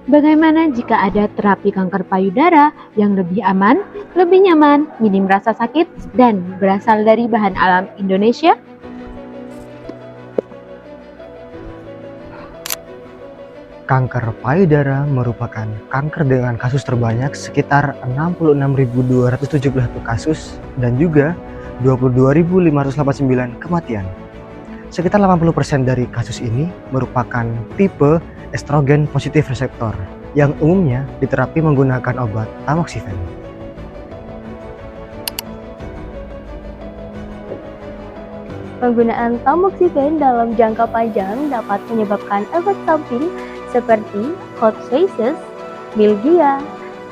Bagaimana jika ada terapi kanker payudara yang lebih aman, lebih nyaman, minim rasa sakit, dan berasal dari bahan alam Indonesia? Kanker payudara merupakan kanker dengan kasus terbanyak sekitar 66.271 kasus dan juga 22.589 kematian. Sekitar 80% dari kasus ini merupakan tipe estrogen positif reseptor yang umumnya diterapi menggunakan obat tamoxifen. Penggunaan tamoxifen dalam jangka panjang dapat menyebabkan efek samping seperti hot flashes, milgia,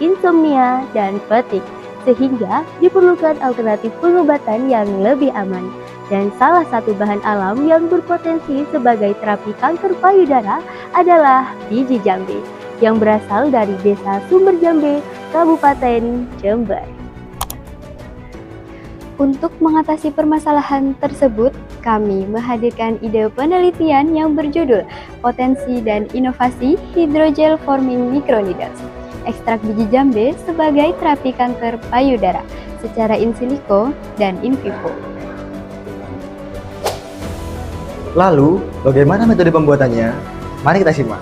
insomnia, dan fatigue, sehingga diperlukan alternatif pengobatan yang lebih aman. Dan salah satu bahan alam yang berpotensi sebagai terapi kanker payudara adalah biji jambe, yang berasal dari Desa Sumber Jambe, Kabupaten Jember. Untuk mengatasi permasalahan tersebut, kami menghadirkan ide penelitian yang berjudul Potensi dan Inovasi Hydrogel Forming Microneedles, ekstrak biji jambe sebagai terapi kanker payudara secara in silico dan in vivo. Lalu, bagaimana metode pembuatannya? Mari kita simak.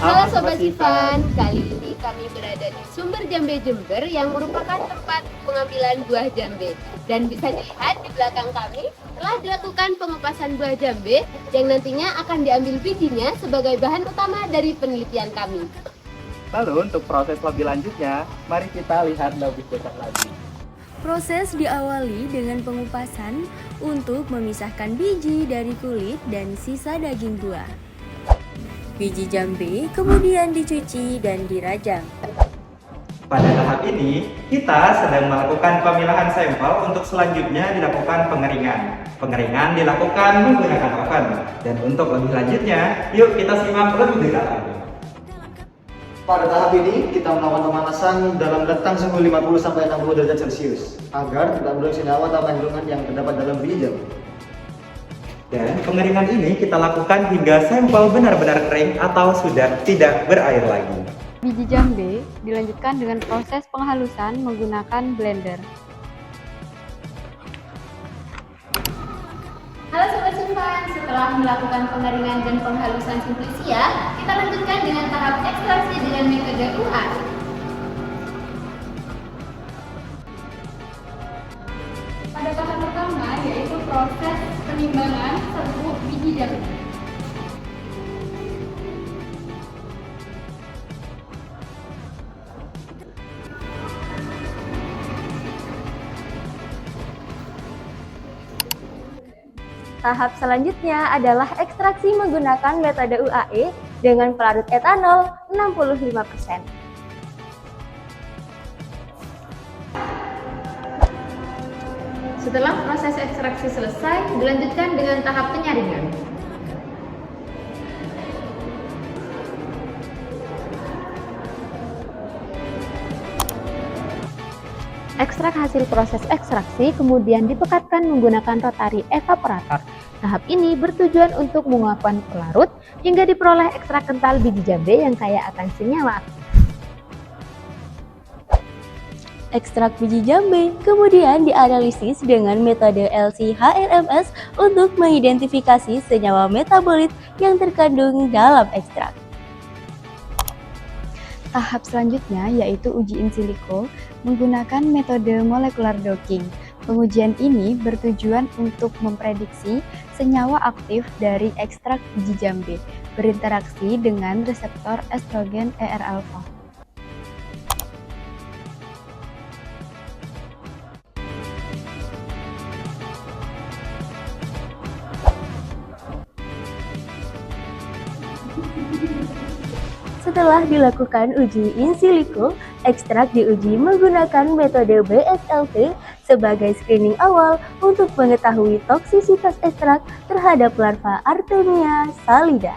Halo Sobat Sivan, kali ini kami berada di Sumber Jambe Jember yang merupakan tempat pengambilan buah jambe. Dan bisa dilihat di belakang kami telah dilakukan pengupasan buah jambe yang nantinya akan diambil bijinya sebagai bahan utama dari penelitian kami. Lalu untuk proses lebih lanjutnya, mari kita lihat lebih dekat lagi. Proses diawali dengan pengupasan untuk memisahkan biji dari kulit dan sisa daging buah. Biji jambe kemudian dicuci dan dirajang. Pada tahap ini, kita sedang melakukan pemilahan sampel untuk selanjutnya dilakukan pengeringan. Pengeringan dilakukan menggunakan oven. Dan untuk lebih lanjutnya, yuk kita simak lebih dekat lagi. Pada tahap ini, kita melakukan pemanasan dalam rentang suhu 50-60 derajat Celcius agar tidak produksi senyawa atau kandungan yang terdapat dalam biji jambe. Dan pengeringan ini kita lakukan hingga sampel benar-benar kering atau sudah tidak berair lagi. Biji jambe dilanjutkan dengan proses penghalusan menggunakan blender. Halo Sobat Sivan, setelah melakukan pengeringan dan penghalusan simplisia, kita lanjutkan dengan tahap ekstraksi dengan metode UAE. Pada tahap pertama yaitu proses penimbangan serbuk biji jambe. Tahap selanjutnya adalah ekstraksi menggunakan metode UAE dengan pelarut etanol 65%. Setelah proses ekstraksi selesai, dilanjutkan dengan tahap penyaringan. Ekstrak hasil proses ekstraksi kemudian dipekatkan menggunakan rotary evaporator. Tahap ini bertujuan untuk menguapkan pelarut hingga diperoleh ekstrak kental biji jambe yang kaya akan senyawa aktif. Ekstrak biji jambe kemudian dianalisis dengan metode LC-HRMS untuk mengidentifikasi senyawa metabolit yang terkandung dalam ekstrak. Tahap selanjutnya yaitu uji in silico menggunakan metode molecular docking. Pengujian ini bertujuan untuk memprediksi senyawa aktif dari ekstrak biji jambe berinteraksi dengan reseptor estrogen ER-alpha. Setelah dilakukan uji in silico, ekstrak diuji menggunakan metode BSLT sebagai screening awal untuk mengetahui toksisitas ekstrak terhadap larva Artemia salida.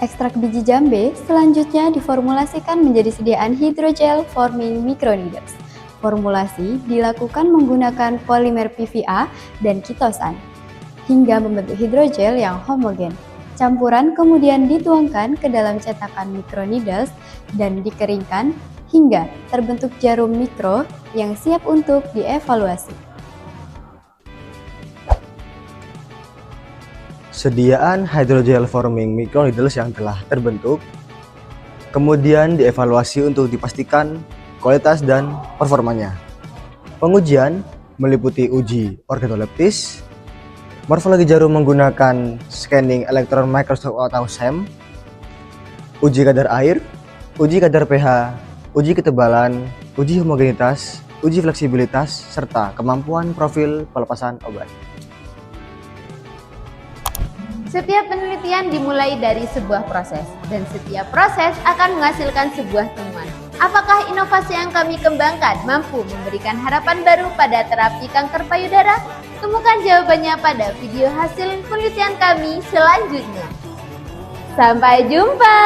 Ekstrak biji jambe selanjutnya diformulasikan menjadi sediaan hydrogel forming microneedles. Formulasi dilakukan menggunakan polimer PVA dan kitosan, hingga membentuk hidrogel yang homogen. Campuran kemudian dituangkan ke dalam cetakan microneedles dan dikeringkan hingga terbentuk jarum mikro yang siap untuk dievaluasi. Sediaan hydrogel forming microneedles yang telah terbentuk kemudian dievaluasi untuk dipastikan kualitas dan performanya. Pengujian meliputi uji organoleptis, morfologi jarum menggunakan scanning electron microscope atau SEM, uji kadar air, uji kadar pH, uji ketebalan, uji homogenitas, uji fleksibilitas, serta kemampuan profil pelepasan obat. Setiap penelitian dimulai dari sebuah proses, dan setiap proses akan menghasilkan sebuah temuan. Apakah inovasi yang kami kembangkan mampu memberikan harapan baru pada terapi kanker payudara? Temukan jawabannya pada video hasil penelitian kami selanjutnya. Sampai jumpa!